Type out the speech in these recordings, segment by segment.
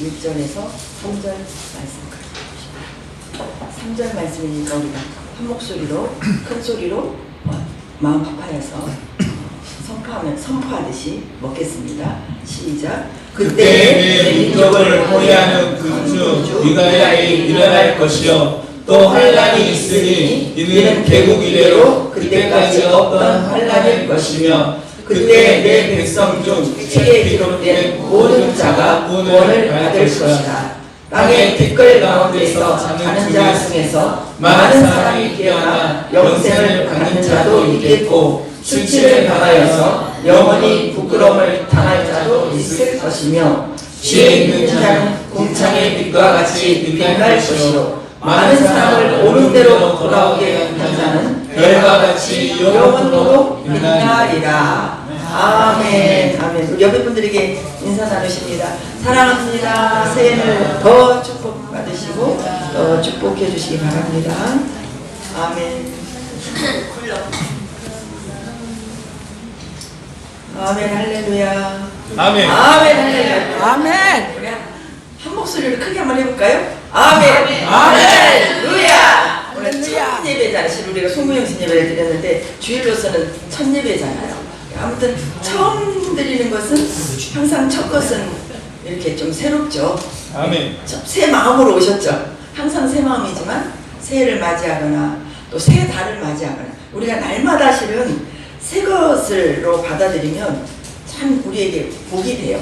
1절에서 3절 말씀. 3절 말씀이니까 우리가 한 목소리로 큰 소리로 마음 합하여서 선포하듯이 먹겠습니다. 시작. 그때 내 민족을 포위하는 그 주 유다야에 일어날 것이요 또 환란이 있으니 이는 개국 이래로 그때까지 없던 환란일 것이며 그때 내 백성 중 책에 기록된 모든 자가 구원을 받을 것이다. 땅의 티끌 가운데서 자는 자 중에서 많은 사람이 깨어나 영생을 받는 자도 있겠고 수치를 당하여서 영원히 부끄러움을 당할 자도 있을 것이며 지혜 있는 자는 궁창의 빛과 같이 빛날 것이요 많은 사람을 옳은 대로 돌아오게 하는 자는 별과 같이 영원토록 빛나리라. 아멘. 아멘. 우리 옆에 분들에게 인사 나누십니다. 사랑합니다. 새해를 더 축복받으시고 더 축복해 주시기 바랍니다. 아멘. 아멘. 할렐루야. 아멘. 아멘. 할렐루야. 아멘. 우리 한 목소리로 크게 한번 해볼까요? 아멘. 아멘. 할렐루야. 오늘 할렐루야. 첫 예배잖아요. 우리가 송구영신 예배를 드렸는데 주일로서는 첫 예배잖아요. 아무튼 처음 드리는 것은 항상 첫 것은 이렇게 좀 새롭죠. 아멘. 새 마음으로 오셨죠. 항상 새 마음이지만 새해를 맞이하거나 또 새 달을 맞이하거나 우리가 날마다 실은 새 것으로 받아들이면 참 우리에게 복이 돼요.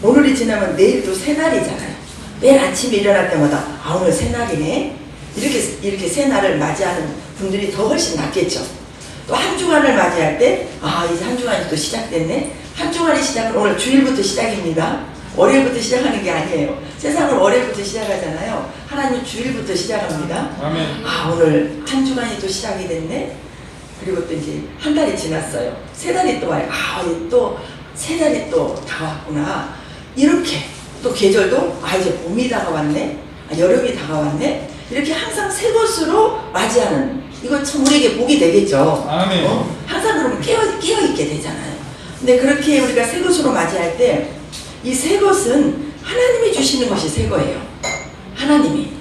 오늘이 지나면 내일도 새 날이잖아요. 매일 아침에 일어날 때마다 아 오늘 새 날이네. 이렇게 새 날을 맞이하는 분들이 더 훨씬 낫겠죠. 또 한 주간을 맞이할 때 아 이제 한 주간이 또 시작됐네. 한 주간의 시작은 오늘 주일부터 시작입니다. 월요일부터 시작하는 게 아니에요. 세상을 월요일부터 시작하잖아요. 하나님 주일부터 시작합니다. 아멘. 아 오늘 한 주간이 또 시작이 됐네. 그리고 또 이제 한 달이 지났어요. 세 달이 또 와요. 아 또 세 달이 또 다 왔구나. 이렇게 또 계절도 아 이제 봄이 다가왔네. 아, 여름이 다가왔네. 이렇게 항상 새 것으로 맞이하는 이거 참 우리에게 복이 되겠죠. 아멘. 항상 그러면 깨어있게 되잖아요. 근데 그렇게 우리가 새 것으로 맞이할 때 이 새 것은 하나님이 주시는 것이 새 거예요. 하나님이.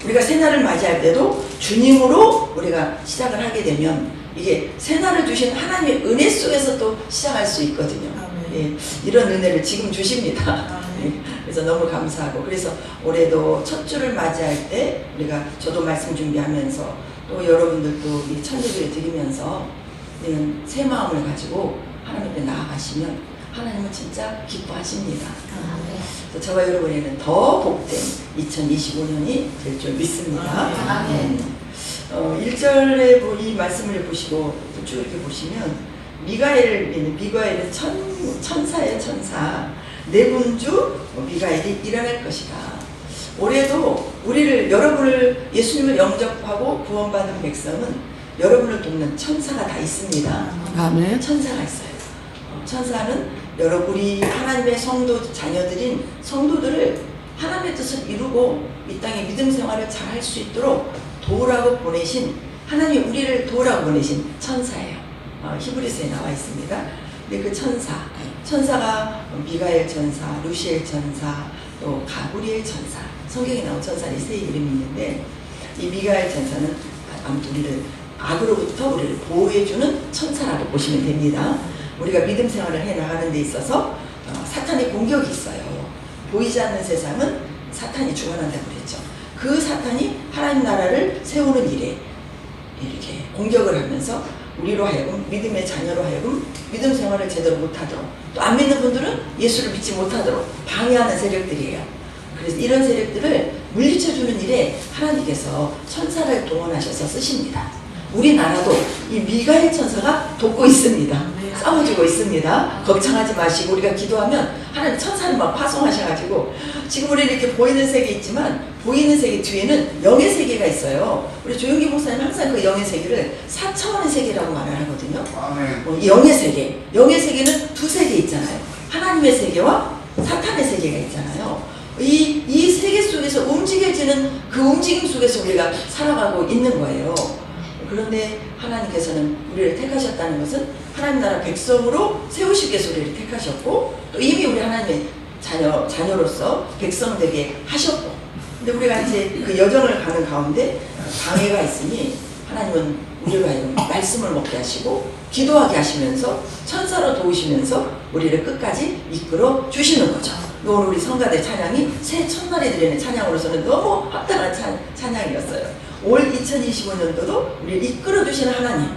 우리가 새날을 맞이할 때도 주님으로 우리가 시작을 하게 되면 이게 새날을 주신 하나님의 은혜 속에서 또 시작할 수 있거든요. 예, 이런 은혜를 지금 주십니다. 예, 그래서 너무 감사하고 그래서 올해도 첫 주를 맞이할 때 우리가 저도 말씀 준비하면서 또 여러분들도 이 첫 예배를 드리면서 새 마음을 가지고 하나님 앞에 나아가시면 하나님은 진짜 기뻐하십니다. 그래서 저와 여러분에게는 더 복된 2025년이 될 줄 믿습니다. 1절에 이 말씀을 보시고 쭉 이렇게 보시면 미가엘은 천사예요. 천사. 내분주 미가엘이 일어날 것이다. 올해도 여러분을 예수님을 영접하고 구원받은 백성은 여러분을 돕는 천사가 다 있습니다. 아멘. 천사가 있어요. 천사는 우리 하나님의 성도 자녀들인 성도들을 하나님의 뜻을 이루고 이 땅에 믿음 생활을 잘 할 수 있도록 도우라고 보내신 하나님이 우리를 도우라고 보내신 천사예요. 히브리서에 나와 있습니다. 근데 그 천사가 미가엘 천사, 루시엘 천사, 또 가브리엘 천사, 성경에 나온 천사의 세 이름이 있는데 이 미가엘 천사는 아무튼 악으로부터 우리를 보호해주는 천사라고 보시면 됩니다. 우리가 믿음 생활을 해나가는 데 있어서 사탄의 공격이 있어요. 보이지 않는 세상은 사탄이 주관한다고 그랬죠. 그 사탄이 하나님 나라를 세우는 일에 이렇게 공격을 하면서 우리로 하여금 믿음의 자녀로 하여금 믿음 생활을 제대로 못하도록 또 안 믿는 분들은 예수를 믿지 못하도록 방해하는 세력들이에요. 그래서 이런 세력들을 물리쳐주는 일에 하나님께서 천사를 동원하셔서 쓰십니다. 우리나라도 이 미가엘 천사가 돕고 있습니다. 싸워주고 있습니다. 걱정하지 마시고 우리가 기도하면 하나님 천사를 막 파송하셔가지고 지금 우리 이렇게 보이는 세계 있지만 보이는 세계 뒤에는 영의 세계가 있어요. 우리 조용기 목사님 항상 그 영의 세계를 4차원의 세계라고 말을 하거든요. 이 영의 세계는 두 세계 있잖아요. 하나님의 세계와 사탄의 세계가 있잖아요. 이 세계 속에서 움직여지는 그 움직임 속에서 우리가 살아가고 있는 거예요. 그런데 하나님께서는 우리를 택하셨다는 것은 하나님 나라 백성으로 세우시기 위해서 우리를 택하셨고 또 이미 우리 하나님의 자녀로서 백성 되게 하셨고, 근데 우리가 이제 그 여정을 가는 가운데 방해가 있으니 하나님은 우리가 말씀을 먹게 하시고 기도하게 하시면서 천사로 도우시면서 우리를 끝까지 이끌어 주시는 거죠. 오늘 우리 성가대 찬양이 새 첫날에 드리는 찬양으로서는 너무 합당한 찬양이었어요. 올 2025년도도 우리를 이끌어 주시는 하나님,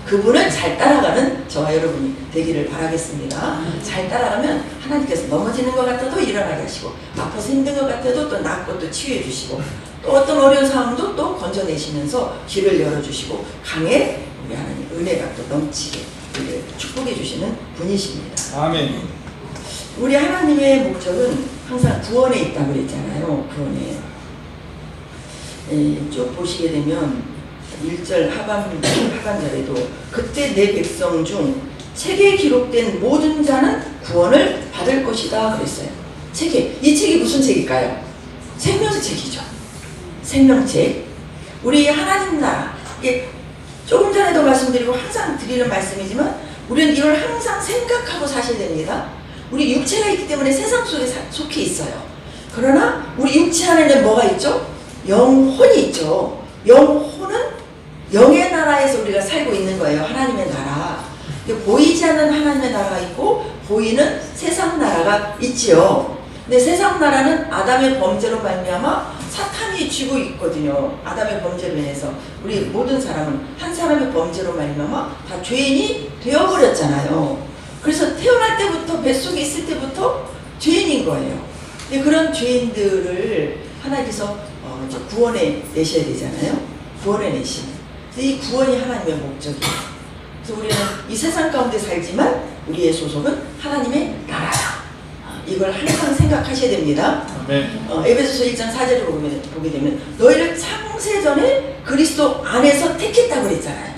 그분을 잘 따라가는 저와 여러분이 되기를 바라겠습니다. 잘 따라가면 하나님께서 넘어지는 것 같아도 일어나게 하시고, 아파서 힘든 것 같아도 또 낫고 또 치유해 주시고, 또 어떤 어려운 상황도 또 건져내시면서 길을 열어주시고, 강에 우리 하나님 은혜가 또 넘치게 우리를 축복해 주시는 분이십니다. 아멘. 우리 하나님의 목적은 항상 구원에 있다고 그랬잖아요. 구원에. 쭉 보시게 되면 1절 하반절에도 그때 내 백성 중 책에 기록된 모든 자는 구원을 받을 것이다 그랬어요. 책에. 이 책이 무슨 책일까요? 생명책이죠. 생명책. 우리 하나님 나라. 이게 조금 전에도 말씀드리고 항상 드리는 말씀이지만 우리는 이걸 항상 생각하고 사셔야 됩니다. 우리 육체가 있기 때문에 세상 속에 속해 있어요. 그러나 우리 육체 안에는 뭐가 있죠? 영혼이 있죠. 영혼은 영의 나라에서 우리가 살고 있는 거예요. 하나님의 나라. 보이지 않는 하나님의 나라가 있고 보이는 세상 나라가 있지요. 근데 세상 나라는 아담의 범죄로 말미암아 사탄이 쥐고 있거든요. 아담의 범죄로 인해서 우리 모든 사람은 한 사람의 범죄로 말미암아 다 죄인이 되어버렸잖아요. 그래서 태어날 때부터 뱃속에 있을 때부터 죄인인 거예요. 근데 그런 죄인들을 하나님께서 이제 구원해 내셔야 되잖아요. 구원해 내시는. 이 구원이 하나님의 목적이에요. 그래서 우리는 이 세상 가운데 살지만 우리의 소속은 하나님의 나라야. 이걸 항상 생각하셔야 됩니다. 에베소서 1장 4절을 보게 되면 너희를 창세전에 그리스도 안에서 택했다고 그랬잖아요.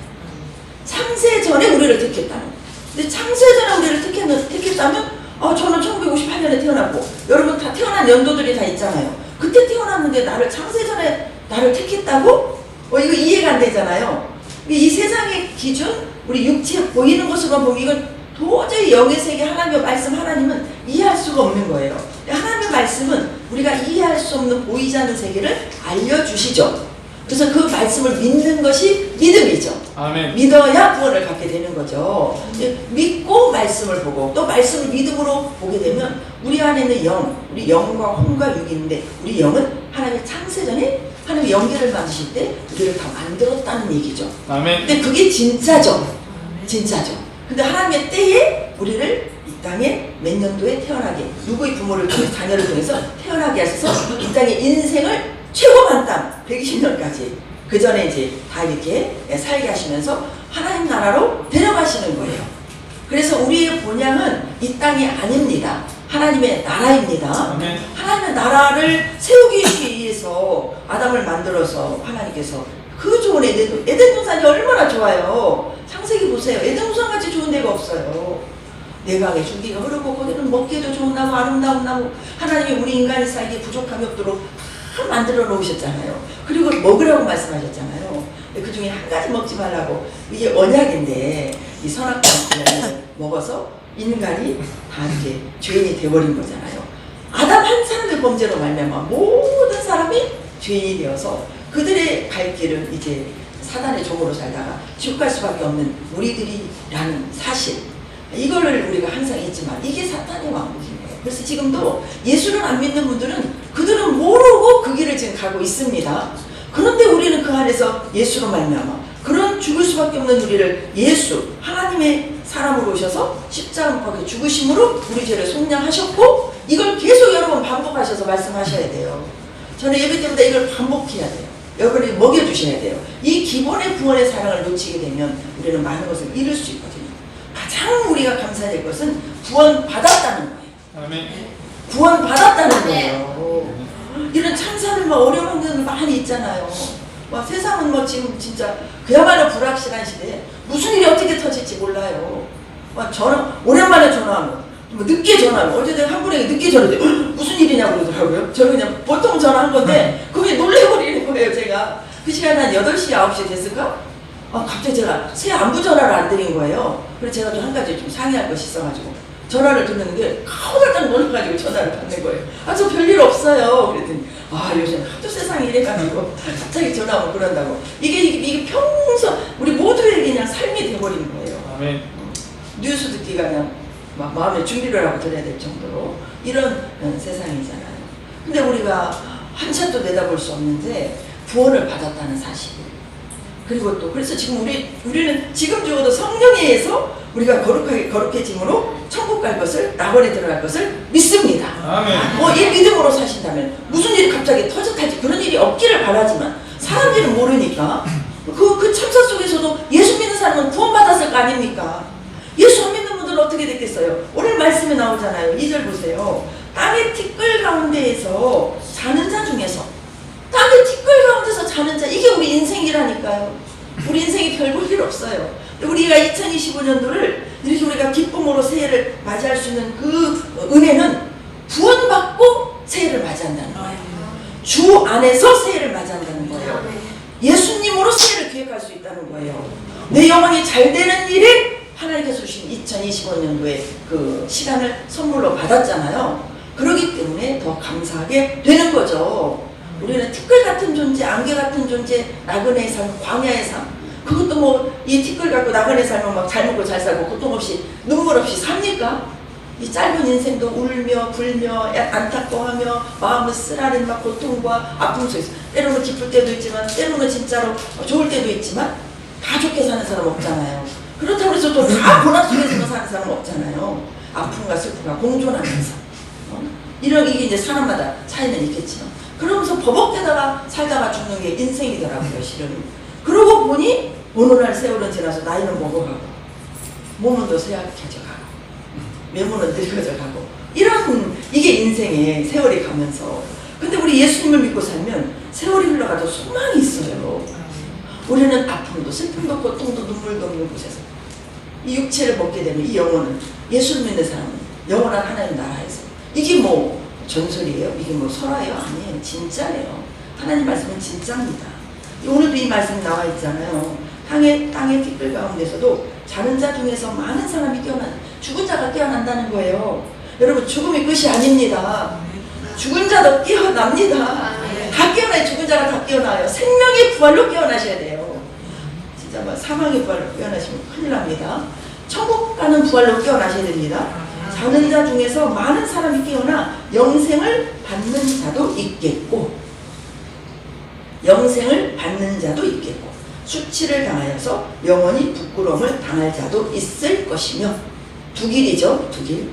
창세전에 우리를 택했다는. 근데 창세전에 우리를 택했다면 저는 1958년에 태어났고 여러분 다 태어난 연도들이 다 있잖아요. 그때 태어났는데 나를 창세전에 나를 택했다고? 이거 이해가 안 되잖아요. 이 세상의 기준, 우리 육체 보이는 것으로만 보면 이건 도저히 영의 세계 하나님의 말씀 하나님은 이해할 수가 없는 거예요. 하나님의 말씀은 우리가 이해할 수 없는 보이지 않는 세계를 알려주시죠. 그래서 그 말씀을 믿는 것이 믿음이죠. 아멘. 믿어야 구원을 갖게 되는 거죠. 믿고 말씀을 보고 또 말씀을 믿음으로 보게 되면 우리 안에는 우리 영과 혼과 육이 있는데 우리 영은 하나님의 창세전에 하나님의 영계를 만드실 때 우리를 다 만들었다는 얘기죠. 아멘. 근데 그게 진짜죠. 진짜죠. 근데 하나님의 때에 우리를 이 땅에 몇 년도에 태어나게, 누구의 부모를 통해서 자녀를 통해서 태어나게 하셔서 이 땅의 인생을 최고 만땅 120년까지 그 전에 이제 다 이렇게 살게 하시면서 하나님 나라로 데려가시는 거예요. 그래서 우리의 본향은 이 땅이 아닙니다. 하나님의 나라입니다. 아멘. 하나님의 나라를 세우기 위해서 아담을 만들어서 하나님께서 그 좋은 에덴 동산이 얼마나 좋아요. 창세기 보세요. 에덴 동산같이 좋은 데가 없어요. 내각의 줄기가 흐르고 거기는 먹기에도 좋은 나무, 아름다운 나무, 하나님이 우리 인간이 살기에 부족함이 없도록 다 만들어 놓으셨잖아요. 그리고 먹으라고 말씀하셨잖아요. 그 중에 한 가지 먹지 말라고. 이게 언약인데 이 선악과를 먹어서 인간이 다 이렇게 죄인이 되어버린 거잖아요. 아담 한 사람의 범죄로 말미암아 모든 사람이 죄인이 되어서 그들의 갈 길은 이제 사단의 종으로 살다가 지옥 갈 수밖에 없는 우리들이라는 사실, 이거를 우리가 항상 잊지만 이게 사탄의 왕국이에요. 그래서 지금도 예수를 안 믿는 분들은 그들은 모르고 그 길을 지금 가고 있습니다. 그런데 우리는 그 안에서 예수로 말미암아 그런 죽을 수밖에 없는 우리를 예수 하나님의 사람으로 오셔서 십자가 못 박혀 죽으심으로 우리 죄를 속량하셨고, 이걸 계속 여러 번 반복하셔서 말씀하셔야 돼요. 저는 예배 때마다 이걸 반복해야 돼요. 여러분이 먹여주셔야 돼요. 이 기본의 구원의 사랑을 놓치게 되면 우리는 많은 것을 잃을 수 있거든요. 가장 우리가 감사될 것은 구원 받았다는 거예요. 아멘. 구원 받았다는 거예요. 이런 참사를 막 어려운 환경들 많이 있잖아요. 막 세상은 뭐 지금 진짜 그야말로 불확실한 시대에 무슨 일이 어떻게 터질지 몰라요. 막 오랜만에 전화하면, 뭐 늦게 전화하면, 어제 내가 한 분에게 늦게 전화했는데 무슨 일이냐고 그러더라고요. 저는 그냥 보통 전화한 건데 그게 놀래버리는 거예요. 제가 그 시간에 한 8시, 9시 됐을까? 갑자기 제가 새 안부 전화를 안 드린 거예요. 그래서 제가 좀 한 가지 좀 상의할 것이 있어가지고 전화를 듣는데 깜짝 놀라가지고 전화를 받는 거예요. 아, 저 별일 없어요. 그랬더니 아, 요새 하도 세상이 이래가지고 갑자기 전화 오고 그런다고. 이게 평소 우리 모두에게 그냥 삶이 돼버린 거예요. 아멘. 뉴스 듣기가 그냥 막 마음에 준비를 하고 들어야 될 정도로 이런 세상이잖아요. 근데 우리가 한참도 내다볼 수 없는데 구원을 받았다는 사실. 그리고 또 그래서 지금 우리는 지금 적어도 성령에 의해서 우리가 거룩해짐으로 천국 갈 것을, 낙원에 들어갈 것을 믿습니다. 아멘. 이 믿음으로 사신다면 무슨 일이 갑자기 터졌할지 그런 일이 없기를 바라지만 사람들은 모르니까 그 참사 속에서도 예수 믿는 사람은 구원받았을 거 아닙니까? 예수 안 믿는 분들은 어떻게 됐겠어요? 오늘 말씀에 나오잖아요. 2절 보세요. 땅의 티끌 가운데에서 자는 자 중에서, 땅의 티끌 가운데서 자는 자, 이게 우리 인생이라니까요. 우리 인생이 별 볼 일 없어요. 우리가 2025년도를 이렇게 우리가 기쁨으로 새해를 맞이할 수 있는 그 은혜는 구원받고 새해를 맞이한다는 거예요. 주 안에서 새해를 맞이한다는 거예요. 예수님으로 새해를 기획할 수 있다는 거예요. 내 영혼이 잘 되는 일이 하나님께서 주신 2025년도에 그 시간을 선물로 받았잖아요. 그렇기 때문에 더 감사하게 되는 거죠. 우리는 티끌 같은 존재, 안개 같은 존재, 나그네의 삶, 광야의 삶, 그것도 뭐 이 티끌 갖고 나그네 살면 막 잘 먹고 잘 살고 고통 없이 눈물 없이 삽니까? 이 짧은 인생도 울며 불며 안타까워하며 마음을 쓰라린 막 고통과 아픔 속에서 때로는 기쁠 때도 있지만 때로는 진짜로 좋을 때도 있지만 다 좋게 사는 사람 없잖아요. 그렇다고 해서 또 다 고난 속에서만 사는 사람 없잖아요. 아픔과 슬픔과 공존하면서 이런 이게 이제 사람마다 차이는 있겠지만 그러면서 버벅대다가 살다가 죽는 게 인생이더라고요, 실은. 그러고 보니 어느 날 세월은 지나서 나이는 먹어가고 몸은 더 쇠약해져 가고 외모는 늙어져 가고 이런 이게 인생의 세월이 가면서. 근데 우리 예수님을 믿고 살면 세월이 흘러가도 소망이 있어요. 우리는 아픔도 슬픔도 고통도 눈물도 없는 곳에서 이 육체를 먹게 되면 이 영혼은, 예수를 믿는 사람은 영원한 하나님 나라에서, 이게 뭐 전설이에요? 이게 뭐 설화예요? 아니에요. 진짜예요. 하나님 말씀은 진짜입니다. 오늘도 이 말씀이 나와 있잖아요. 땅의 티끌 가운데서도 자는 자 중에서 많은 사람이 죽은 자가 깨어난다는 거예요. 여러분, 죽음이 끝이 아닙니다. 죽은 자도 깨어납니다. 다 깨어나요. 죽은 자가 다 깨어나요. 생명의 부활로 깨어나셔야 돼요. 진짜 뭐 사망의 부활로 깨어나시면 큰일 납니다. 천국 가는 부활로 깨어나셔야 됩니다. 자는 자 중에서 많은 사람이 깨어나 영생을 받는 자도 있겠고, 영생을 받는 자도 있겠고, 수치를 당하여서 영원히 부끄러움을 당할 자도 있을 것이며, 두 길이죠, 두 길.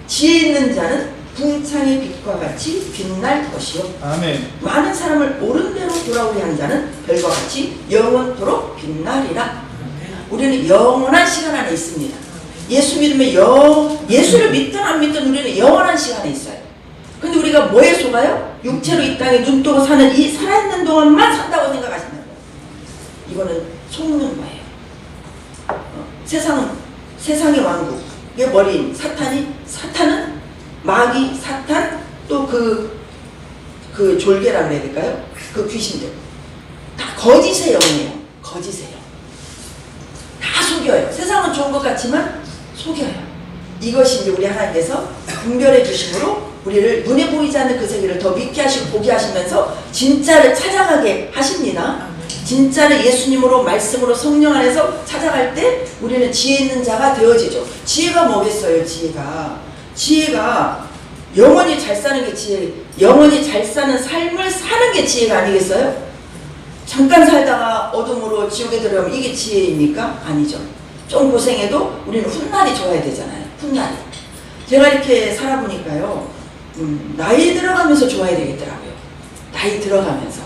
지혜 있는 자는 궁창의 빛과 같이 빛날 것이요, 아멘. 많은 사람을 옳은 대로 돌아오게 한 자는 별과 같이 영원토록 빛나리라. 우리는 영원한 시간 안에 있습니다. 예수 믿으면 예수를 믿든 안 믿든 우리는 영원한 시간에 있어요. 근데 우리가 뭐에 속아요? 육체로 이 땅에 눈 뜨고 사는 이 살아있는 동안만 산다고 생각하시는 거예요. 이거는 속는 거예요. 세상의 왕국의 머리인 사탄은 마귀, 사탄, 또 그 졸개라 그래야 될까요? 그 귀신들. 다 거짓의 영이에요. 거짓의 영. 다 속여요. 세상은 좋은 것 같지만 속여요. 이것이 이제 우리 하나님께서 분별해 주심으로 우리를 눈에 보이지 않는 그 세계를 더 믿게 하시고 보게 하시면서 진짜를 찾아가게 하십니다. 진짜를 예수님으로, 말씀으로, 성령 안에서 찾아갈 때 우리는 지혜 있는 자가 되어지죠. 지혜가 뭐겠어요? 지혜가 영원히 잘 사는 게 지혜, 영원히 잘 사는 삶을 사는 게 지혜가 아니겠어요? 잠깐 살다가 어둠으로 지옥에 들어가면 이게 지혜입니까? 아니죠. 좀 고생해도 우리는 훗날이 좋아야 되잖아요. 훗날이. 제가 이렇게 살아보니까요, 나이 들어가면서 좋아야 되겠더라고요. 나이 들어가면서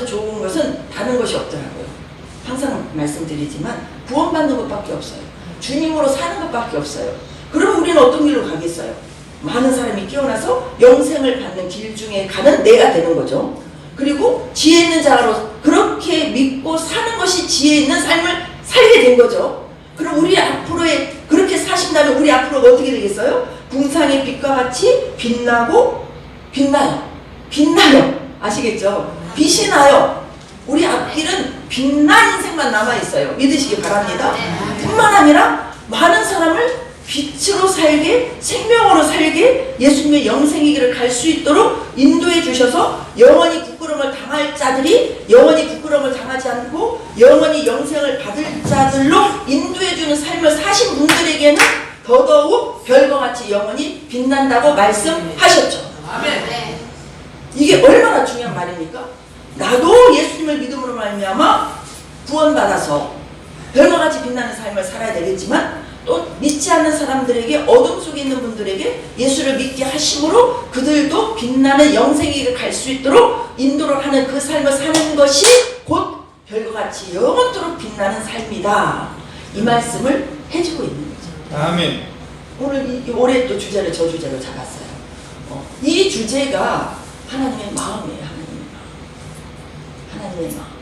좋은 것은 다른 것이 없더라고요. 항상 말씀드리지만 구원받는 것밖에 없어요. 주님으로 사는 것밖에 없어요. 그러면 우리는 어떤 길로 가겠어요? 많은 사람이 깨어나서 영생을 받는 길 중에 가는 내가 되는 거죠. 그리고 지혜 있는 자로 그렇게 믿고 사는 것이 지혜 있는 삶을 살게 된 거죠. 그럼 우리 앞으로의 그렇게 사신다면 우리 앞으로가 어떻게 되겠어요? 궁상의 빛과 같이 빛나요. 아시겠죠? 빛이 나요. 우리 앞길은 빛난 인생만 남아있어요. 믿으시기 바랍니다. 뿐만 아니라 많은 사람을 빛으로 살게, 생명으로 살게, 예수님의 영생의 길을 갈 수 있도록 인도해 주셔서 영원히 부끄러움을 당할 자들이 영원히 부끄러움을 당하지 않고 영원히 영생을 받을 자들로 인도해 주는 삶을 사신 분들에게는 더더욱 별과 같이 영원히 빛난다고 말씀하셨죠. 아멘. 이게 얼마나 중요한 말입니까? 나도 예수님을 믿음으로 말미암아 구원받아서 별과 같이 빛나는 삶을 살아야 되겠지만 또 믿지 않는 사람들에게, 어둠 속에 있는 분들에게 예수를 믿게 하심으로 그들도 빛나는 영생의 길을 갈 수 있도록 인도를 하는 그 삶을 사는 것이 곧 별과 같이 영원토록 빛나는 삶이다. 이 말씀을 해주고 있는 거죠. 아멘. 오늘 올해 또 주제를 저 주제로 잡았어요. 이 주제가 하나님의 마음이에요. 하나님의 마음.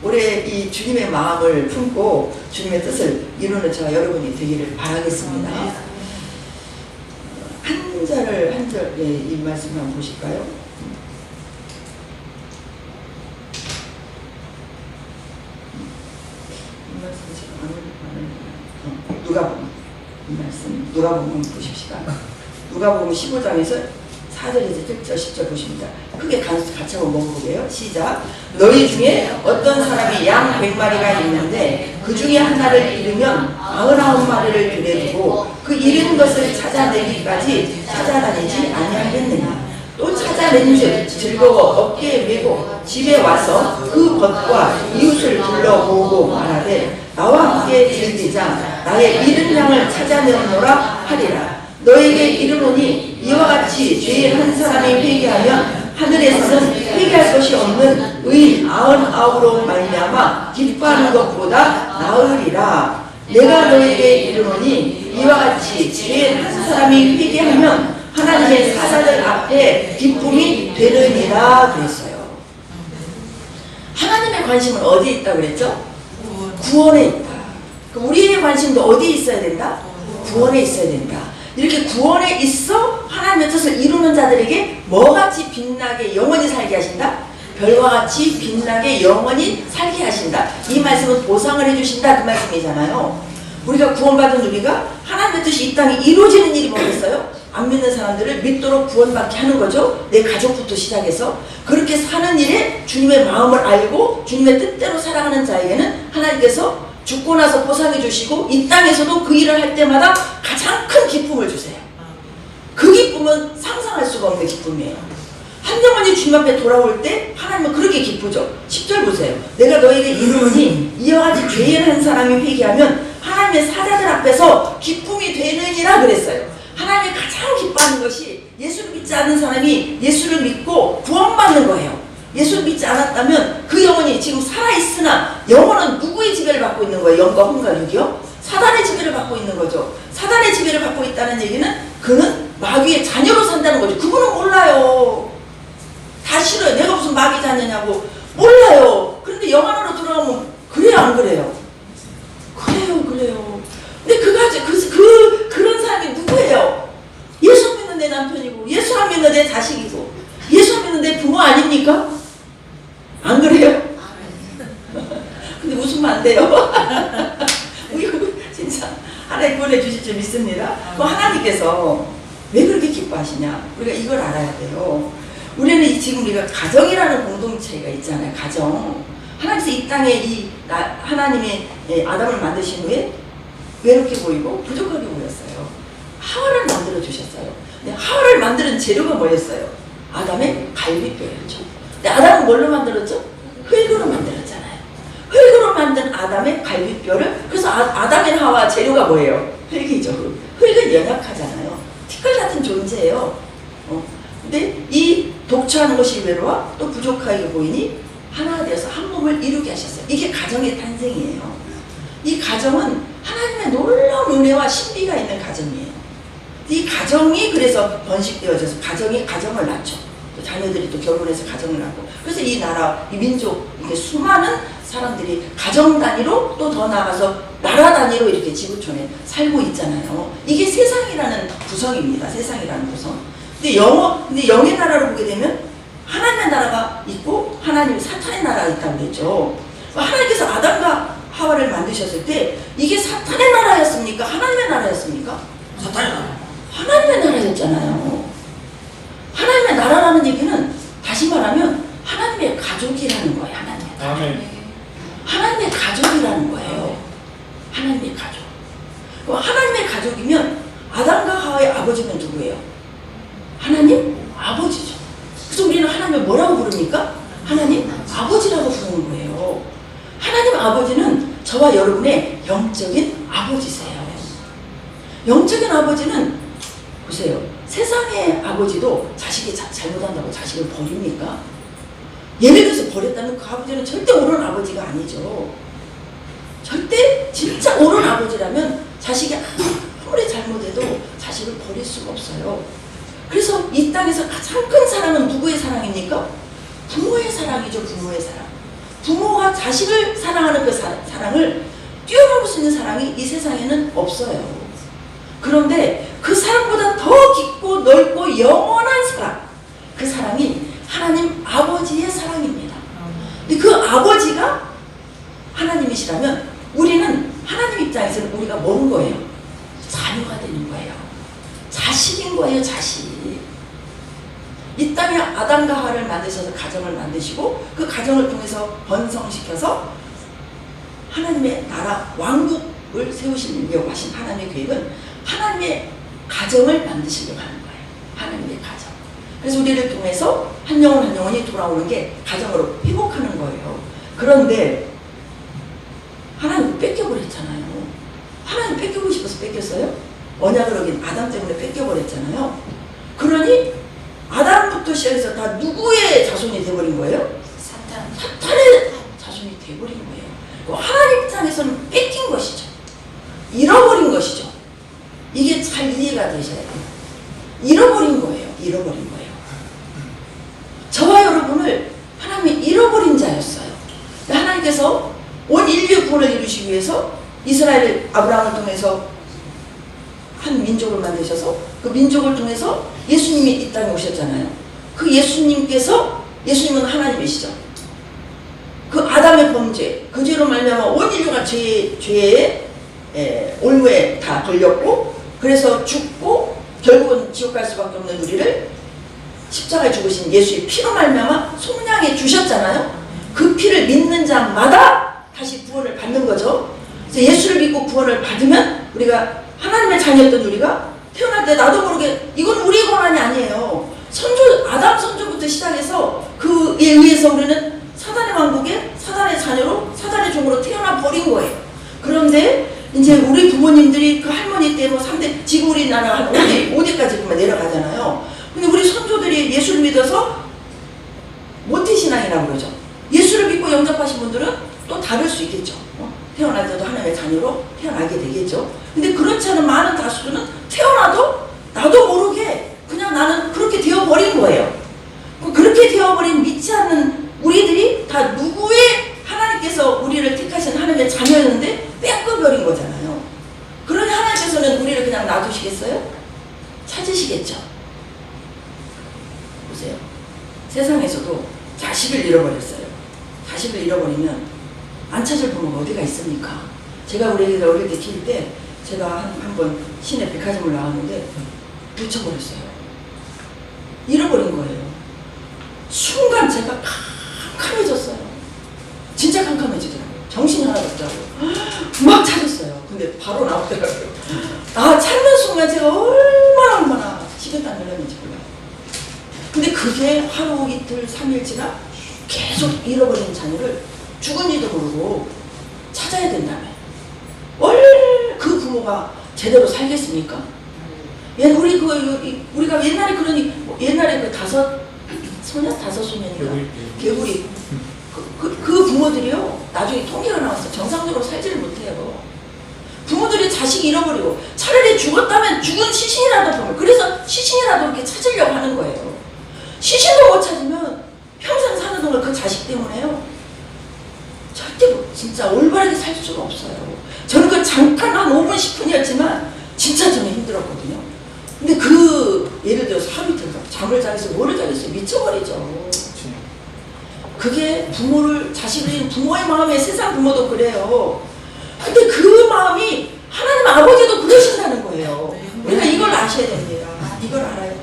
올해 이 주님의 마음을 품고 주님의 뜻을 이루는 저와 여러분이 되기를 바라겠습니다. 한 절, 이 말씀 한번 보실까요? 이 말씀 지금 누가복음, 이 말씀 누가복음 보십시다. 누가복음 15장에서 4절에서 7절, 10절 보십니다. 크게 같이 한번 먹어보게요. 시작. 너희 중에 어떤 사람이 양 100마리가 있는데 그 중에 하나를 잃으면 99마리를 들여두고 그 잃은 것을 찾아내기까지 찾아다니지 아니하겠느냐. 또 찾아낸즉 즐거워 어깨에 메고 집에 와서 그 벗과 이웃을 불러모으고 말하되 나와 함께 즐기자. 나의 잃은 양을 찾아내오노라 하리라. 너에게 이르노니 이와 같이 죄인 한 사람이 회개하면 하늘에서는 회개할 것이 없는 의인 99으로 말미암아 기뻐하는 것보다 나으리라. 내가 너에게 이르노니 이와 같이 죄인 한 사람이 회개하면 하나님의 사자들 앞에 기쁨이 되느니라 그랬어요. 하나님의 관심은 어디에 있다 그랬죠? 구원에 있다. 우리의 관심도 어디에 있어야 된다? 구원에 있어야 된다. 이렇게 구원에 있어 하나님의 뜻을 이루는 자들에게 뭐같이 빛나게 영원히 살게 하신다? 별과 같이 빛나게 영원히 살게 하신다. 이 말씀은 보상을 해주신다 그 말씀이잖아요. 우리가 구원받은 우리가 하나님의 뜻이 이 땅에 이루어지는 일이 뭐겠어요? 안 믿는 사람들을 믿도록 구원받게 하는 거죠. 내 가족부터 시작해서 그렇게 사는 일에 주님의 마음을 알고 주님의 뜻대로 살아가는 자에게는 하나님께서 죽고 나서 보상해 주시고 이 땅에서도 그 일을 할 때마다 가장 큰 기쁨을 주세요. 그 기쁨은 상상할 수가 없는 기쁨이에요. 한 영혼이 주님 앞에 돌아올 때 하나님은 그렇게 기쁘죠. 10절 보세요. 내가 너에게 이르노니 이와 같이 죄인 한 사람이 회개하면 하나님의 사자들 앞에서 기쁨이 되느니라 그랬어요. 하나님이 가장 기뻐하는 것이 예수를 믿지 않는 사람이 예수를 믿고 구원받는 거예요. 예수를 믿지 않았다면 그 영혼이 지금 살아있으나 영혼은 누구의 지배를 받고 있는 거예요? 영과 혼과 육이요? 사단의 지배를 받고 있는 거죠. 사단의 지배를 받고 있다는 얘기는 그는 마귀의 자녀로 산다는 거죠. 그분은 몰라요. 다 싫어요. 내가 무슨 마귀 자녀냐고 몰라요. 그런데 영 안으로 들어가면 그래요 안 그래요? 그래요. 근데 그런 사람이 누구예요? 예수 믿는 내 남편이고 예수 안 믿는 내 자식이고 예수 안 믿는 내 부모 아닙니까? 안 그래요? 근데 웃으면 안 돼요. 우리 진짜 하나님 구원해 주실 줄 믿습니다. 하나님께서 왜 그렇게 기뻐하시냐? 우리가 이걸 알아야 돼요. 우리는 지금 우리가 가정이라는 공동체가 있잖아요. 가정. 하나님께서 이 땅에 하나님의 아담을 만드신 후에 외롭게 보이고 부족하게 보였어요. 하와를 만들어 주셨어요. 근데 하와를 만드는 재료가 뭐였어요? 아담의 갈비뼈였죠. 근데 아담은 뭘로 만들었죠? 흙으로 만들었잖아요. 흙으로 만든 아담의 갈비뼈를, 그래서 아담의 하와 재료가 뭐예요? 흙이죠. 흙은 연약하잖아요. 티끌 같은 존재예요. 근데 이 독처하는 것이 외로워 또 부족하게 보이니 하나가 되어서 한 몸을 이루게 하셨어요. 이게 가정의 탄생이에요. 이 가정은 하나님의 놀라운 은혜와 신비가 있는 가정이에요. 이 가정이 그래서 번식되어져서 가정이 가정을 낳죠. 또 자녀들이 또 결혼해서 가정을 낳고, 그래서 이 나라, 이 민족, 이게 수많은 사람들이 가정 단위로 또 더 나아가서 나라 단위로 이렇게 지구촌에 살고 있잖아요. 이게 세상이라는 구성입니다. 세상이라는 구성. 근데 영의 나라로 보게 되면 하나님의 나라가 있고 하나님 사탄의 나라가 있다고 그랬죠. 하나님께서 아담과 하와를 만드셨을 때 이게 사탄의 나라였습니까? 하나님의 나라였습니까? 사탄의 나라. 하나님의 나라였잖아요. 하나님의 나라라는 얘기는 다시 말하면 하나님의 가족이라는 거예요. 하나님의 가족. 아멘. 하나님의 가족이라는 거예요. 하나님의 가족. 그럼 하나님의 가족이면 아담과 하와의 아버지는 누구예요? 하나님 아버지죠. 그래서 우리는 하나님을 뭐라고 부릅니까? 하나님 아버지라고 부르는 거예요. 하나님 아버지는 저와 여러분의 영적인 아버지세요. 영적인 아버지는 보세요. 세상의 아버지도 자식이 잘못한다고 자식을 버립니까? 예를 들어서 버렸다면 그 아버지는 절대 옳은 아버지가 아니죠. 절대 진짜 옳은 아버지라면 자식이 아무리 잘못해도 자식을 버릴 수가 없어요. 그래서 이 땅에서 가장 큰 사랑은 누구의 사랑입니까? 부모의 사랑이죠. 부모의 사랑. 부모가 자식을 사랑하는 그 사랑을 뛰어넘을 수 있는 사랑이 이 세상에는 없어요. 그런데 그 사랑보다 더 깊고 넓고 영원한 사랑, 그 사랑이 하나님 아버지의 사랑입니다. 근데 그 아버지가 하나님이시라면 우리는 하나님 입장에서는 우리가 뭔 거예요? 자녀가 되는 거예요. 자식인 거예요. 자식. 이 땅에 아담과 하와를 만드셔서 가정을 만드시고 그 가정을 통해서 번성시켜서 하나님의 나라 왕국을 세우시려고 하신 하나님의 계획은 하나님의 가정을 만드시려고 하는 거예요. 하나님의 가정. 그래서 우리를 통해서 한 영혼 한 영혼이 돌아오는 게 가정으로 회복하는 거예요. 그런데 하나님 뺏겨버렸잖아요. 하나님 뺏기고 싶어서 뺏겼어요? 언약을 어긴 아담 때문에 뺏겨버렸잖아요. 그러니 아담부터 시작해서 다 누구의 자손이 돼버린 거예요? 사탄의 자손이 돼버린 거예요. 하나님 입장에서는 뺏긴 것이죠. 잃어버린 것이죠. 이게 잘 이해가 되셔야 돼요. 잃어버린 거예요. 잃어버린 거예요. 저와 여러분을 하나님이 잃어버린 자였어요. 하나님께서 온 인류의 구원을 이루시기 위해서 이스라엘을 아브라함을 통해서 한 민족을 만드셔서 그 민족을 통해서 예수님이 이 땅에 오셨잖아요. 그 예수님께서 예수님은 하나님이시죠. 그 아담의 범죄, 그 죄로 말미암아 온 인류가 죄의 올무에 다 걸렸고 그래서 죽고 결국은 지옥 갈 수밖에 없는 우리를 십자가에 죽으신 예수의 피로 말미암아 속량해 주셨잖아요. 그 피를 믿는 자마다 다시 구원을 받는 거죠. 그래서 예수를 믿고 구원을 받으면 우리가 하나님의 자녀였던 우리가 태어날 때 나도 모르게 이건 우리의 권한이 아니에요. 아담 선조부터 시작해서 그에 의해서 우리는 사단의 왕국에 사단의 자녀로 사단의 종으로 태어나 버린 거예요. 그런데 이제 우리 부모님들이 그 할머니 때 뭐 3대, 지금 우리나라 한 5대까지 보면 내려가잖아요. 근데 우리 선조들이 예수를 믿어서 모태신앙이라고 그러죠. 예수를 믿고 영접하신 분들은 또 다를 수 있겠죠. 태어날 때도 하나님의 자녀로 태어나게 되겠죠. 근데 그렇지 않은 많은 다수는 태어나도 나도 모르게 그냥 나는 그렇게 되어버린 거예요. 그렇게 되어버린 믿지 않는 우리들이 다 누구의 하나님께서 우리를 택하신 하나님의 자녀였는데 뺏겨버린 거잖아요. 그러니 하나님께서는 우리를 그냥 놔두시겠어요? 찾으시겠죠. 보세요. 세상에서도 자식을 잃어버렸어요. 자식을 잃어버리면 안 찾을 부모가 어디가 있습니까? 제가 우리 애들 어릴 때 키울 때 제가 한 번 시내 백화점을 나왔는데 놓쳐버렸어요. 잃어버린 거예요. 순간 제가 캄캄해졌어요. 진짜 캄캄해지더라고요. 정신이 하나도 없더라고요. 막 찾았어요. 근데 바로 나오더라고요. 찾는 순간 제가 얼마나 식은땀 흘렸는지 몰라요. 근데 그게 하루 이틀 3일 지나 계속 잃어버린 자녀를 죽은지도 모르고 찾아야 된다며. 그 부모가 제대로 살겠습니까? 우리가 옛날에 옛날에 그 5소년인가? 개구리. 그 부모들이요, 나중에 통계가 나왔어. 정상적으로 살지를 못해요. 부모들이 자식 잃어버리고, 차라리 죽었다면 죽은 시신이라도 보면, 그래서 시신이라도 이렇게 찾으려고 하는 거예요. 시신도 못 찾으면 평생 사는 동안 그 자식 때문에요. 절대 진짜 올바르게 살 수가 없어요. 저는 그 잠깐 한 5분, 10분이었지만, 진짜 저는 힘들었거든요. 근데 예를 들어서 하루 이틀 잠을 자겠어요, 뭐를 자겠어요, 미쳐버리죠. 그게 자식을 잃은 부모의 마음에 세상 부모도 그래요. 근데 그 마음이 하나님 아버지도 그러신다는 거예요. 우리가 이걸 아셔야 됩니다. 이걸 알아야 돼요.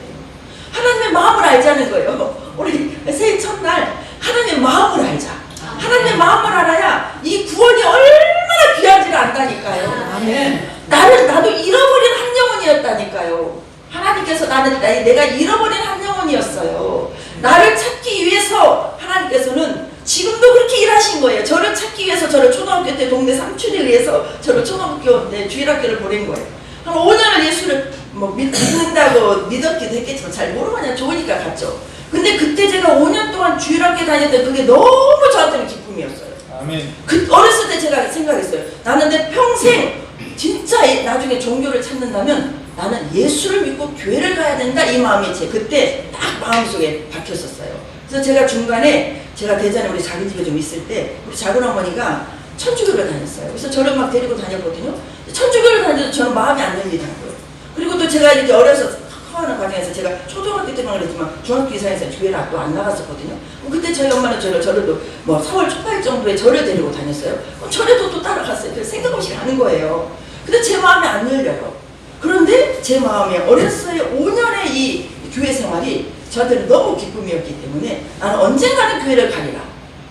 하나님의 마음을 알자는 거예요. 우리 새해 첫날 하나님의 마음을 알자. 하나님의 마음을 알아야 이 구원이 얼마나 귀한지를 안다니까요. 아멘. 나도 잃어버린 한 영혼이었다니까요. 하나님께서 내가 잃어버린 한 영혼이었어요. 나를 찾기 위해서 하나님께서는 지금도 그렇게 일하신 거예요. 저를 찾기 위해서 저를 초등학교 때 동네 삼촌에 의해서 저를 초등학교 주일학교를 보낸 거예요. 한 5년을 예수를 믿는다고 믿었기도 했겠지만 잘 모르고 그냥 좋으니까 갔죠. 근데 그때 제가 5년 동안 주일학교 다녔는데 그게 너무 저한테는 기쁨이었어요. 아멘. 어렸을 때 제가 생각했어요. 나는 내 평생 진짜 나중에 종교를 찾는다면 나는 예수를 믿고 교회를 가야 된다, 이 마음이 그때 딱 마음속에 박혔었어요. 그래서 제가 중간에 제가 대전에 우리 작은 집에 좀 있을 때 우리 작은 어머니가 천주교를 다녔어요. 그래서 저를 막 데리고 다녔거든요. 천주교를 다녀도 저는 마음이 안 열리더라고요. 그리고 또 제가 이렇게 어려서 커가는 과정에서 제가 초등학교 때만 그랬지만 중학교 이상에서 교회를 또 안 나갔었거든요. 그때 저희 엄마는 저를 또 4월 초파일 정도에 저를 데리고 다녔어요. 절에도 또 따라갔어요. 그래서 생각 없이 가는 거예요. 근데 제 마음이 안 열려요. 그런데 제 마음에 어렸을 때 5년의 이 교회 생활이 저한테는 너무 기쁨이었기 때문에 나는 언젠가는 교회를 가리라.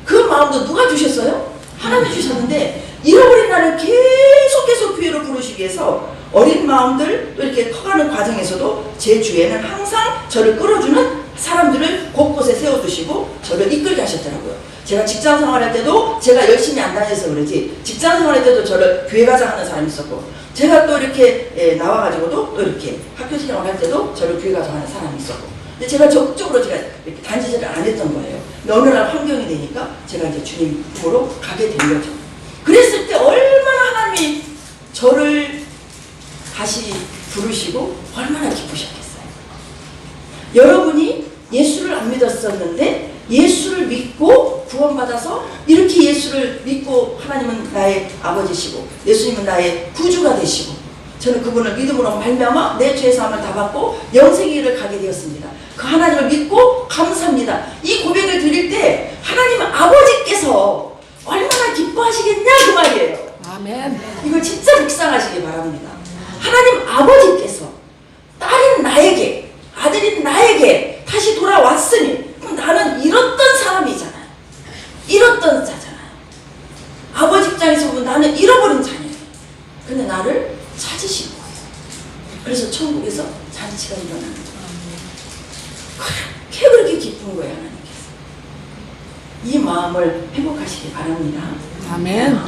그 마음도 누가 주셨어요? 하나님이 주셨는데 잃어버린 나를 계속 교회로 부르시기 위해서 어린 마음들 또 이렇게 커가는 과정에서도 제 주위에는 항상 저를 끌어주는 사람들을 곳곳에 세워두시고 저를 이끌게 하셨더라고요. 제가 직장 생활할 때도 제가 열심히 안 다녀서 그러지 직장 생활할 때도 저를 교회 가자 하는 사람이 있었고 제가 또 이렇게 나와가지고도 또 이렇게 학교 생활할 때도 저를 교회 가자 하는 사람이 있었고 근데 제가 적극적으로 제가 이렇게 단지제를 안 했던 거예요. 근데 어느 날 환경이 되니까 제가 이제 주님 보러 가게 된 거죠. 그랬을 때 얼마나 하나님이 저를 다시 부르시고 얼마나 기쁘셨겠어요. 여러분이 예수를 안 믿었었는데 예수를 믿고 구원받아서 이렇게 예수를 믿고 하나님은 나의 아버지시고 예수님은 나의 구주가 되시고 저는 그분을 믿음으로 말미암아 내 죄사함을 다 받고 영생의 길을 가게 되었습니다. 그 하나님을 믿고 감사합니다. 이 고백을 드릴 때 하나님 아버지께서 얼마나 기뻐하시겠냐 그 말이에요. 아멘. 이걸 진짜 묵상하시기 바랍니다. 하나님 아버지께서 딸인 나에게 아들인 나에게 다시 돌아왔으니 그럼 나는 잃었던 사람이잖아요. 잃었던 자잖아요. 아버지 입장에서 보면 나는 잃어버린 자녀예요. 근데 나를 찾으신 거예요. 그래서 천국에서 잔치가 일어나는 거예요. 그렇게 기쁜 거예요. 하나님께서. 이 마음을 회복하시기 바랍니다. 아멘.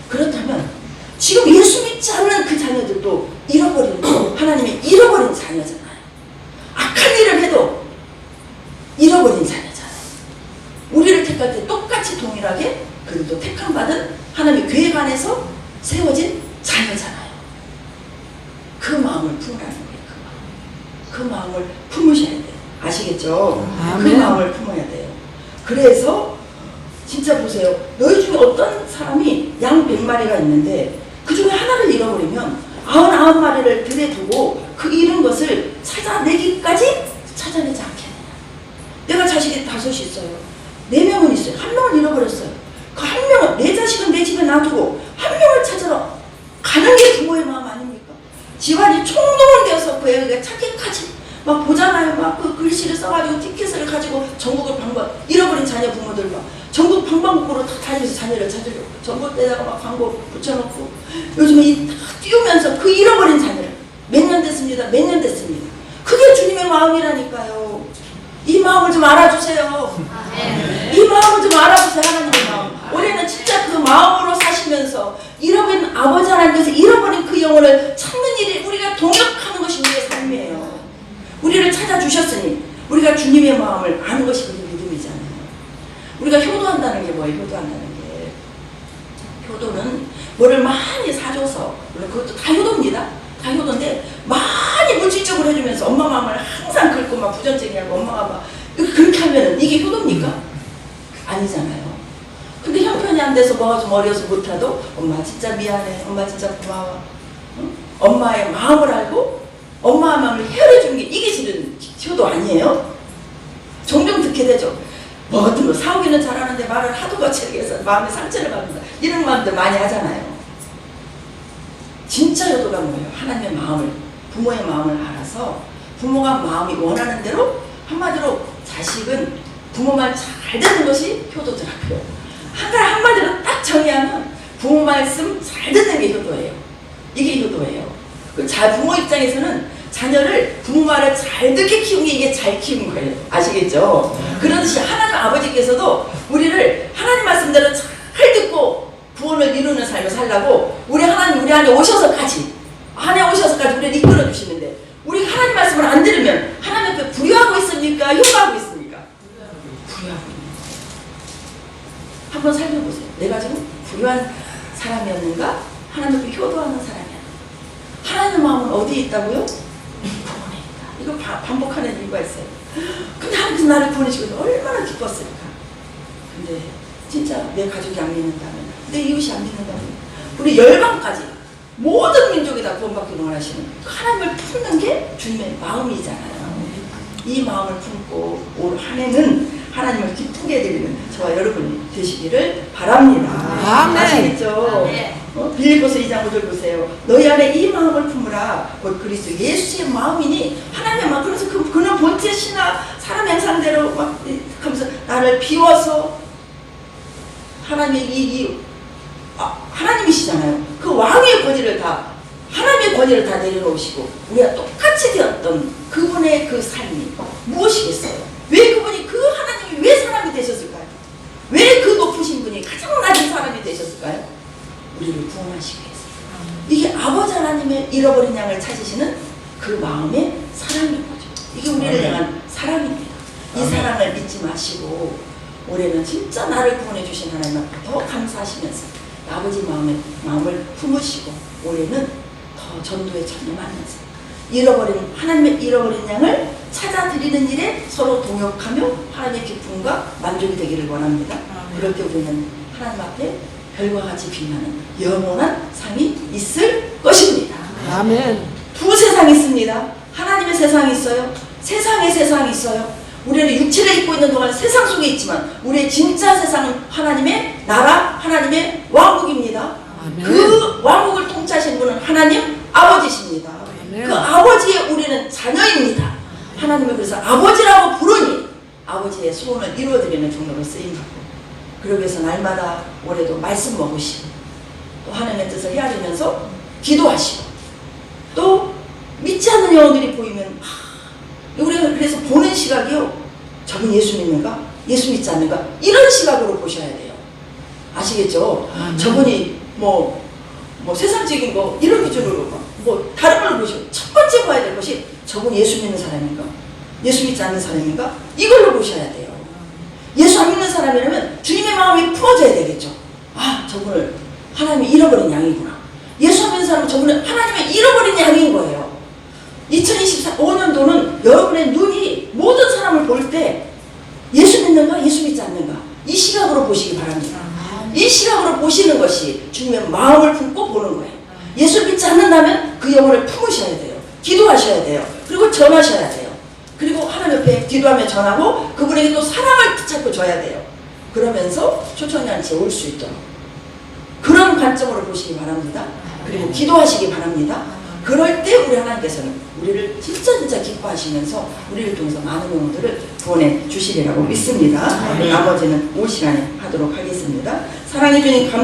그렇다면 지금 예수 믿지 않는 그 자녀들도 잃어버린 하나님의 잃어버린 자녀잖아요. 악한 일을 해도 잃어버린 자녀잖아요. 우리를 택할 때 똑같이 동일하게 그들도 택함받은 하나님의 계획 안에서 세워진 자녀잖아요. 그 마음을 품으라는 거예요. 그 마음을 품으셔야 돼요. 아시겠죠? 아멘. 그 마음을 품어야 돼요. 그래서 진짜 보세요. 너희 중에 어떤 사람이 양 100마리가 있는데 그 중에 하나를 잃어버리면 99마리를 들에 두고 그 잃은 것을 찾아내기까지 찾아내지 않겠느냐. 내가 자식이 5이 있어요. 4명은 있어요. 1명을 잃어버렸어요. 그 1명은 내 자식은 내 집에 놔두고 1명을 찾으러 가는 게 부모의 마음 아닙니까? 집안이 총동원 되어서 그 애가 찾기까지 막 보잖아요. 막 그 글씨를 써가지고 티켓을 가지고 전국을 잃어버린 자녀 부모들 막 전국 방방곡곡으로 다 다니면서 자녀를 찾으려고 전봇대에다가 막 광고 붙여놓고 요즘에 다 띄우면서 그 잃어버린 자녀를 몇 년 됐습니다. 몇 년 됐습니다. 그게 주님의 마음이라니까요. 이 마음을 좀 알아주세요. 이 마음을 좀 알아주세요. 하나님의 마음. 올해는 진짜 그 마음으로 사시면서 잃어버린 아버지 하나님께서 잃어버린 그 영혼을 찾는 일이 우리가 동역하는 것이 우리의 삶이에요. 우리를 찾아주셨으니 우리가 주님의 마음을 아는 것이 우리의 믿음이잖아요. 우리가 효도한다는 게 뭐예요? 효도한다는 게 효도는 뭐를 많이 사줘서 물론 그것도 다 효도입니다. 다 효도인데 많이 물질적으로 해주면서 엄마 마음을 항상 긁고 막 부전쟁이하고 엄마가 막 그렇게 하면 이게 효도입니까? 아니잖아요. 근데 형편이 안 돼서 뭐가 좀 어려서 못하도 엄마 진짜 미안해. 엄마 진짜 고마워. 응? 엄마의 마음을 알고 엄마의 마음을 헤아려주는 게 이게 실은 효도 아니에요? 종종 듣게 되죠. 뭐 같은 거 사오기는 잘하는데 말을 하도 거칠게 해서 마음에 상처를 받는다. 이런 마음들 많이 하잖아요. 진짜 효도가 뭐예요? 하나님의 마음을, 부모의 마음을 알아서 부모가 마음이 원하는 대로, 한마디로 자식은 부모 말 잘 듣는 것이 효도더라고요. 한마디로 딱 정의하면 부모 말씀 잘 듣는 게 효도예요. 이게 효도예요. 부모 입장에서는 자녀를 부모 말을 잘 듣게 키우는 게 이게 잘 키운 거예요. 아시겠죠? 그러듯이 하나님 아버지께서도 우리를 하나님 말씀대로 잘 듣고 구원을 이루는 삶을 살라고 우리 하나님 우리 안에 오셔서까지 우리를 이끌어 주시는데, 우리 하나님 말씀을 안 들으면 하나님 앞에 불효하고 있습니까? 효도하고 있습니까? 불효하고 있는. 한번 살펴보세요. 내가 지금 불효한 사람이었는가? 하나님 앞에 효도하는 사람이야. 하나님의 마음은 어디에 있다고요? 구원에 있다. 이거 반복하는 이유가 있어요. 근데 하나님께서 나를 구원해주셔서 얼마나 기뻤을까. 근데 진짜 내 가족이 안 믿는다면, 내 이웃이 안 믿는다면, 우리 열방까지 모든 민족이 다 구원받기를 원하시는 하나님을 품는 게 주님의 마음이잖아요. 이 마음을 품고 올 한 해는 하나님을 기쁘게 드리는 저와 여러분이 되시기를 바랍니다. 아멘. 아시겠죠? 빌립보서 2장 5절 보세요. 너희 안에 이 마음을 품으라. 곧 그리스도 예수의 마음이니, 하나님의 마음. 그래서 그는 본체 신하 사람 형상대로 막 하면서 나를 비워서, 하나님의 하나님이시잖아요. 그 왕의 권위를 다, 하나님의 권위를 다 내려놓으시고 우리가 똑같이 되었던 그분의 그 삶이 무엇이겠어요? 왜 그분이, 그 하나님이 왜 사람이 되셨을까요? 왜 그 높으신 분이 가장 낮은 사람이 되셨을까요? 우리를 구원하시기 위해서. 이게 아버지 하나님의 잃어버린 양을 찾으시는 그 마음의 사랑인 거죠. 이게 우리를 향한 사랑입니다. 이 사랑을 믿지 마시고 올해는 진짜 나를 구원해 주신 하나님 앞에 더 감사하시면서 아버지 마음을 품으시고 올해는 더 전도에 전념하면서 하나님의 잃어버린 양을 찾아드리는 일에 서로 동역하며 하나님의 기쁨과 만족이 되기를 원합니다. 그럴 때 우리는 하나님 앞에 별과 같이 빛나는 영원한 삶이 있을 것입니다. 아멘. 두 세상이 있습니다. 하나님의 세상이 있어요. 세상의 세상이 있어요. 우리는 육체를 입고 있는 동안 세상 속에 있지만 우리의 진짜 세상은 하나님의 나라, 하나님의 왕국입니다. 아멘. 그 왕국을 통치하시는 분은 하나님 아버지십니다. 아멘. 그 아버지의 우리는 자녀입니다. 하나님을 그래서 아버지라고 부르니 아버지의 소원을 이루어드리는 종로로 쓰임받고, 그러기 위해서 날마다 올해도 말씀 먹으시고 또 하나님의 뜻을 헤아리면서 기도하시고, 또 믿지 않는 영혼들이 보이면 우리가 그래서 보는 시각이요, 저분 예수 믿는가? 예수 믿지 않는가? 이런 시각으로 보셔야 돼요. 아시겠죠? 저분이 뭐 세상적인 거 이런 기준으로 다른 걸 보시고, 첫 번째 봐야 될 것이 저분 예수 믿는 사람인가? 예수 믿지 않는 사람인가? 이걸로 보셔야 돼요. 예수 안 믿는 사람이라면 주님의 마음이 품어져야 되겠죠. 저분을 하나님이 잃어버린 양이구나. 예수 안 믿는 사람은 저분은 하나님의 잃어버린 양인 거예요. 2025년도는 여러분의 눈이 모든 사람을 볼 때 예수 믿는가? 예수 믿지 않는가? 이 시각으로 보시기 바랍니다. 이 시각으로 보시는 것이 주님의 마음을 품고 보는 거예요. 예수 믿지 않는다면 그 영혼을 품으셔야 돼요. 기도하셔야 돼요. 그리고 전하셔야 돼요. 그리고 하나님 옆에 기도하며 전하고 그분에게 또 사랑을 붙잡고 줘야 돼요. 그러면서 초청잔치에 올 수 있도록 그런 관점으로 보시기 바랍니다. 그리고 기도하시기 바랍니다. 그럴 때 우리 하나님께서는 우리를 진짜 기뻐하시면서 우리를 통해서 많은 영혼들을 구원해 주시리라고 믿습니다. 나머지는 올 시간에 하도록 하겠습니다. 사랑해 주님 감사합니다.